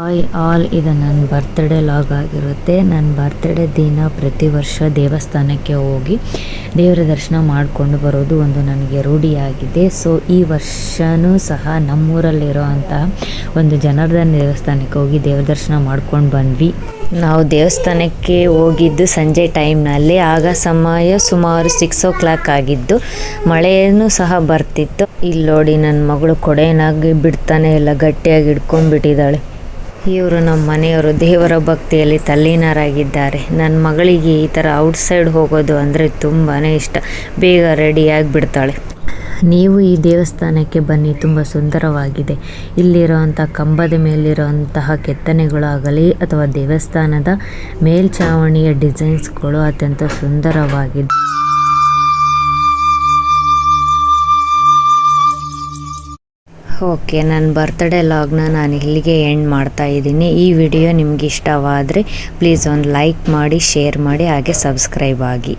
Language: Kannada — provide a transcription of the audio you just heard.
ಹಾಯ್ ಆಲ್, ಇದು ನನ್ನ ಬರ್ತ್ಡೇ ಲಾಗ್ ಆಗಿರುತ್ತೆ. ನನ್ನ ಬರ್ತ್ಡೇ ದಿನ ಪ್ರತಿ ವರ್ಷ ದೇವಸ್ಥಾನಕ್ಕೆ ಹೋಗಿ ದೇವರ ದರ್ಶನ ಮಾಡಿಕೊಂಡು ಬರೋದು ಒಂದು ನನಗೆ ರೂಢಿಯಾಗಿದೆ. ಸೊ ಈ ವರ್ಷವೂ ಸಹ ನಮ್ಮೂರಲ್ಲಿರೋ ಅಂತಹ ಒಂದು ಜನಾರ್ದನ ದೇವಸ್ಥಾನಕ್ಕೆ ಹೋಗಿ ದೇವರ ದರ್ಶನ ಮಾಡ್ಕೊಂಡು ಬಂದ್ವಿ. ನಾವು ದೇವಸ್ಥಾನಕ್ಕೆ ಹೋಗಿದ್ದು ಸಂಜೆ ಟೈಮ್ನಲ್ಲಿ. ಆಗ ಸಮಯ ಸುಮಾರು 6 ಆಗಿದ್ದು, ಮಳೆಯೂ ಸಹ ಬರ್ತಿತ್ತು. ಇಲ್ಲಿ ನೋಡಿ, ನನ್ನ ಮಗಳು ಕೊಡೆನಾಗಿ ಬಿಡ್ತಾನೆ ಇಲ್ಲ, ಗಟ್ಟಿಯಾಗಿ ಹಿಡ್ಕೊಂಡ್ಬಿಟ್ಟಿದ್ದಾಳೆ. ಇವರು ನಮ್ಮ ಮನೆಯವರು ದೇವರ ಭಕ್ತಿಯಲ್ಲಿ ತಲ್ಲೀನರಾಗಿದ್ದಾರೆ. ನನ್ನ ಮಗಳಿಗೆ ಈ ಥರ ಔಟ್ಸೈಡ್ ಹೋಗೋದು ಅಂದರೆ ತುಂಬಾ ಇಷ್ಟ. ಬೇಗ ರೆಡಿಯಾಗಿ ಬಿಡ್ತಾಳೆ. ನೀವು ಈ ದೇವಸ್ಥಾನಕ್ಕೆ ಬನ್ನಿ, ತುಂಬ ಸುಂದರವಾಗಿದೆ. ಇಲ್ಲಿರೋವಂಥ ಕಂಬದ ಮೇಲಿರೋಂತಹ ಕೆತ್ತನೆಗಳಾಗಲಿ ಅಥವಾ ದೇವಸ್ಥಾನದ ಮೇಲ್ಛಾವಣಿಯ ಡಿಸೈನ್ಸ್ಗಳು ಅತ್ಯಂತ ಸುಂದರವಾಗಿದೆ. ಓಕೆ, ನನ್ನ ಬರ್ತ್ಡೇ ಲಾಗ್ನ ನಾನು ಇಲ್ಲಿಗೆ ಎಂಡ್ ಮಾಡ್ತಾ ಇದ್ದೀನಿ. ಈ ವಿಡಿಯೋ ನಿಮ್ಗೆ ಇಷ್ಟವಾದರೆ ಪ್ಲೀಸ್ ಒಂದು ಲೈಕ್ ಮಾಡಿ, ಶೇರ್ ಮಾಡಿ, ಹಾಗೆ ಸಬ್ಸ್ಕ್ರೈಬ್ ಆಗಿ.